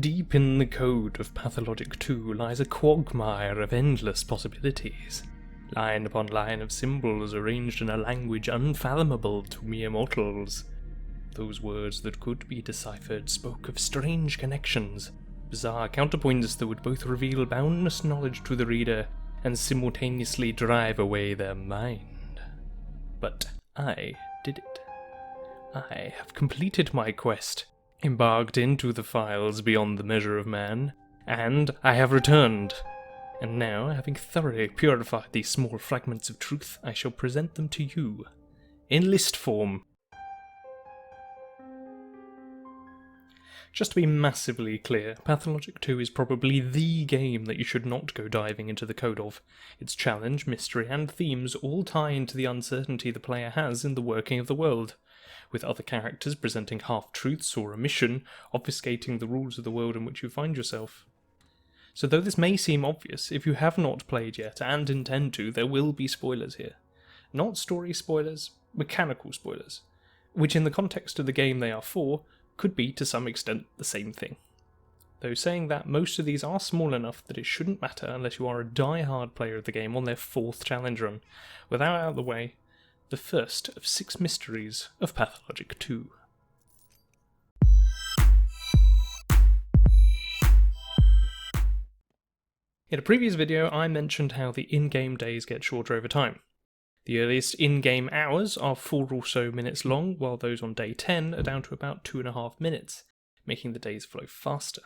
Deep in the Code of Pathologic 2 lies a quagmire of endless possibilities. Line upon line of symbols arranged in a language unfathomable to mere mortals. Those words that could be deciphered spoke of strange connections, bizarre counterpoints that would both reveal boundless knowledge to the reader and simultaneously drive away their mind. But I did it. I have completed my quest, embarked into the files beyond the measure of man, and I have returned. And now, having thoroughly purified these small fragments of truth, I shall present them to you, in list form. Just to be massively clear, Pathologic 2 is probably the game that you should not go diving into the code of. Its challenge, mystery, and themes all tie into the uncertainty the player has in the working of the world, with other characters presenting half-truths or omission, obfuscating the rules of the world in which you find yourself. So though this may seem obvious, if you have not played yet and intend to, there will be spoilers here. Not story spoilers, mechanical spoilers, which in the context of the game they are for, could be to some extent the same thing. Though saying that, most of these are small enough that it shouldn't matter unless you are a die-hard player of the game on their 4th challenge run. With that out of the way, the first of 6 mysteries of Pathologic 2. In a previous video, I mentioned how the in-game days get shorter over time. The earliest in-game hours are 4 or so minutes long, while those on day 10 are down to about 2.5 minutes, making the days flow faster.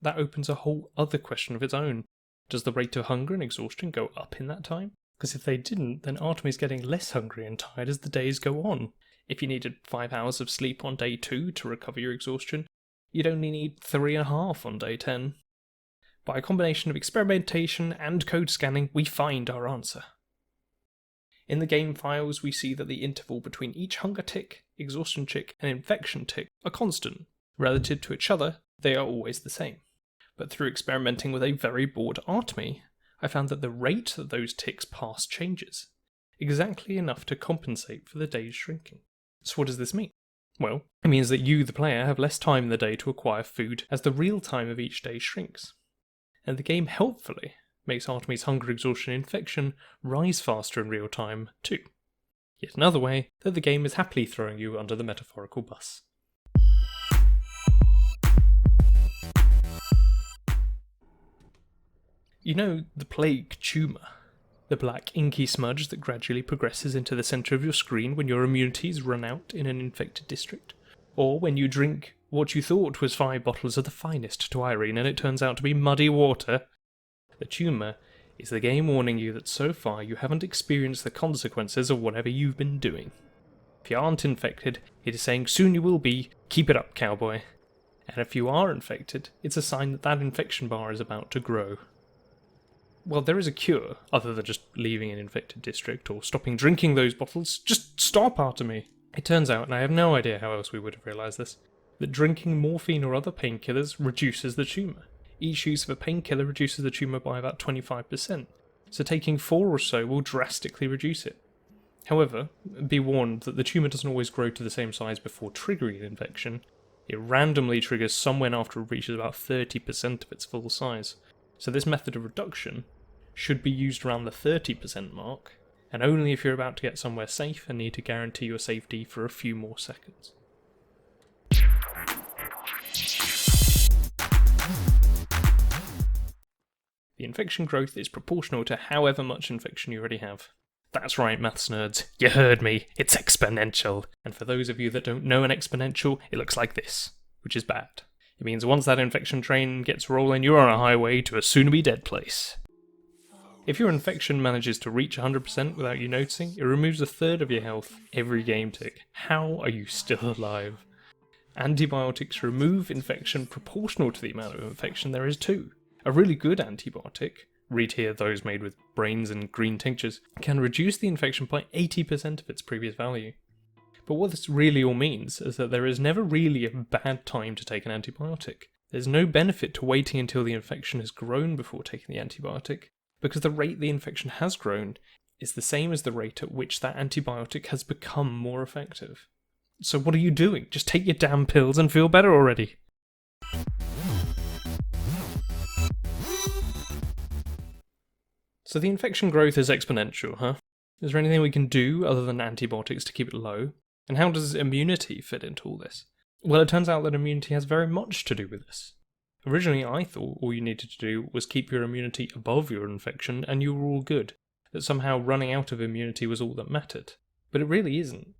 That opens a whole other question of its own. Does the rate of hunger and exhaustion go up in that time? Because if they didn't, then Artemy's getting less hungry and tired as the days go on. If you needed 5 hours of sleep on day 2 to recover your exhaustion, you'd only need 3.5 on day 10. By a combination of experimentation and code scanning, we find our answer. In the game files, we see that the interval between each hunger tick, exhaustion tick, and infection tick are constant. Relative to each other, they are always the same. But through experimenting with a very bored Artemy, I found that the rate that those ticks pass changes, exactly enough to compensate for the day's shrinking. So what does this mean? Well, it means that you, the player, have less time in the day to acquire food as the real time of each day shrinks. And the game helpfully makes Artemy's hunger, exhaustion, and infection rise faster in real time too. Yet another way that the game is happily throwing you under the metaphorical bus. You know the plague tumor? The black inky smudge that gradually progresses into the centre of your screen when your immunities run out in an infected district? Or when you drink what you thought was 5 bottles of the finest Twirine and it turns out to be muddy water? The tumour is the game warning you that so far you haven't experienced the consequences of whatever you've been doing. If you aren't infected, it is saying soon you will be, keep it up, cowboy. And if you are infected, it's a sign that that infection bar is about to grow. Well, there is a cure, other than just leaving an infected district or stopping drinking those bottles. Just stop, Artemy! It turns out, and I have no idea how else we would have realised this, that drinking morphine or other painkillers reduces the tumour. Each use of a painkiller reduces the tumour by about 25%, so taking 4 or so will drastically reduce it. However, be warned that the tumour doesn't always grow to the same size before triggering an infection. It randomly triggers somewhere after it reaches about 30% of its full size. So this method of reduction should be used around the 30% mark, and only if you're about to get somewhere safe and need to guarantee your safety for a few more seconds. The infection growth is proportional to however much infection you already have. That's right, maths nerds, you heard me, it's exponential. And for those of you that don't know an exponential, it looks like this, which is bad. It means once that infection train gets rolling, you're on a highway to a soon-to-be-dead place. If your infection manages to reach 100% without you noticing, it removes 1/3 of your health every game tick. How are you still alive? Antibiotics remove infection proportional to the amount of infection there is too. A really good antibiotic, read here those made with brains and green tinctures, can reduce the infection by 80% of its previous value. But what this really all means is that there is never really a bad time to take an antibiotic. There's no benefit to waiting until the infection has grown before taking the antibiotic, because the rate the infection has grown is the same as the rate at which that antibiotic has become more effective. So what are you doing? Just take your damn pills and feel better already. So the infection growth is exponential, huh? Is there anything we can do other than antibiotics to keep it low? And how does immunity fit into all this? Well, it turns out that immunity has very much to do with this. Originally, I thought all you needed to do was keep your immunity above your infection and you were all good, that somehow running out of immunity was all that mattered. But it really isn't.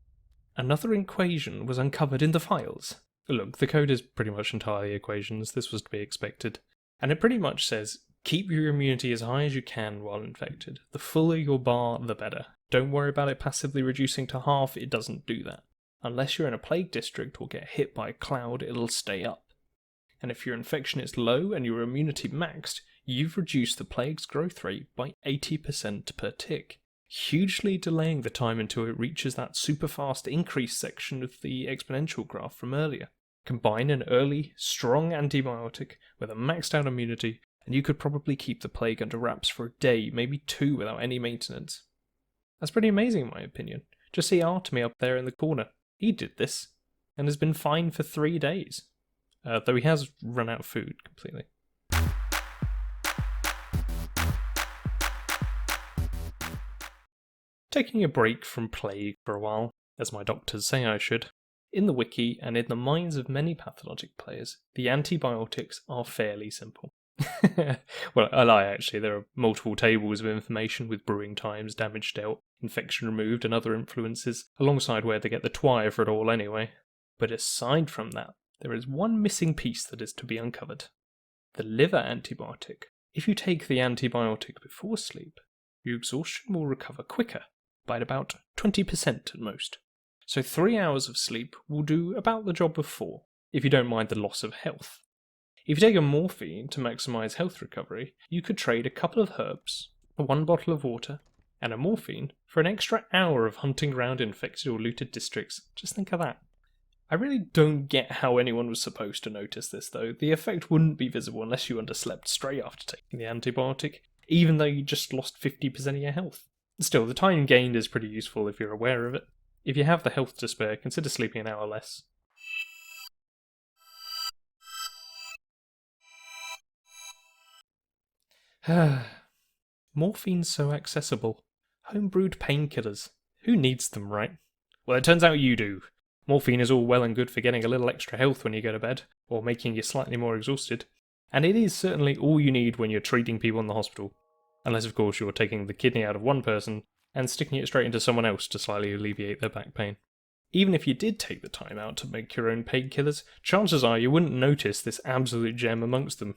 Another equation was uncovered in the files. Look, the code is pretty much entirely equations, this was to be expected. And it pretty much says, keep your immunity as high as you can while infected. The fuller your bar, the better. Don't worry about it passively reducing to half, it doesn't do that. Unless you're in a plague district or get hit by a cloud, it'll stay up. And if your infection is low and your immunity maxed, you've reduced the plague's growth rate by 80% per tick, hugely delaying the time until it reaches that super fast increase section of the exponential graph from earlier. Combine an early, strong antibiotic with a maxed out immunity, and you could probably keep the plague under wraps for a day, maybe 2 without any maintenance. That's pretty amazing in my opinion. Just see Artemy up there in the corner. He did this, and has been fine for 3 days. Though he has run out of food completely. Taking a break from plague for a while, as my doctors say I should, in the wiki and in the minds of many pathologic players, the antibiotics are fairly simple. Well, I lie actually, there are multiple tables of information with brewing times, damage dealt, infection removed and other influences, alongside where they get the twire for it all anyway. But aside from that, there is one missing piece that is to be uncovered. The liver antibiotic. If you take the antibiotic before sleep, your exhaustion will recover quicker, by about 20% at most. So 3 hours of sleep will do about the job of 4, if you don't mind the loss of health. If you take a morphine to maximise health recovery, you could trade a couple of herbs, 1 bottle of water, and a morphine for an extra hour of hunting around infected or looted districts. Just think of that. I really don't get how anyone was supposed to notice this though. The effect wouldn't be visible unless you underslept straight after taking the antibiotic, even though you just lost 50% of your health. Still, the time gained is pretty useful if you're aware of it. If you have the health to spare, consider sleeping an hour less. Morphine's so accessible. Homebrewed painkillers. Who needs them, right? Well, it turns out you do. Morphine is all well and good for getting a little extra health when you go to bed, or making you slightly more exhausted. And it is certainly all you need when you're treating people in the hospital. Unless, of course, you're taking the kidney out of one person and sticking it straight into someone else to slightly alleviate their back pain. Even if you did take the time out to make your own painkillers, chances are you wouldn't notice this absolute gem amongst them.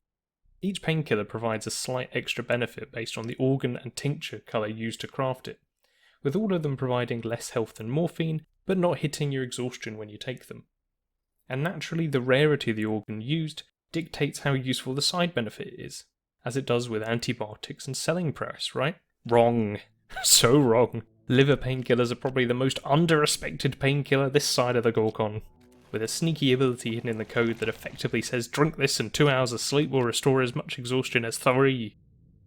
Each painkiller provides a slight extra benefit based on the organ and tincture colour used to craft it, with all of them providing less health than morphine, but not hitting your exhaustion when you take them. And naturally, the rarity of the organ used dictates how useful the side benefit is, as it does with antibiotics and selling price, right? Wrong. So wrong. Liver painkillers are probably the most under-respected painkiller this side of the Gorkon, with a sneaky ability hidden in the code that effectively says drink this and 2 hours of sleep will restore as much exhaustion as 3,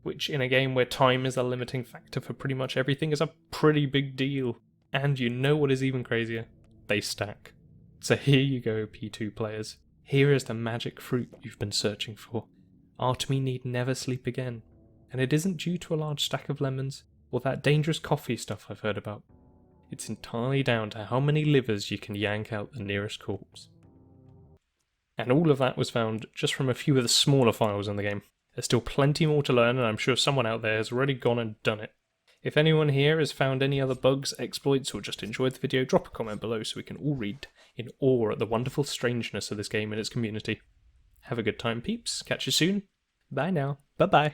which in a game where time is a limiting factor for pretty much everything is a pretty big deal. And you know what is even crazier? They stack. So here you go, P2 players. Here is the magic fruit you've been searching for. Artemy need never sleep again. And it isn't due to a large stack of lemons, or that dangerous coffee stuff I've heard about. It's entirely down to how many livers you can yank out the nearest corpse. And all of that was found just from a few of the smaller files in the game. There's still plenty more to learn, and I'm sure someone out there has already gone and done it. If anyone here has found any other bugs, exploits, or just enjoyed the video, drop a comment below so we can all read in awe at the wonderful strangeness of this game and its community. Have a good time, peeps. Catch you soon. Bye now. Bye-bye.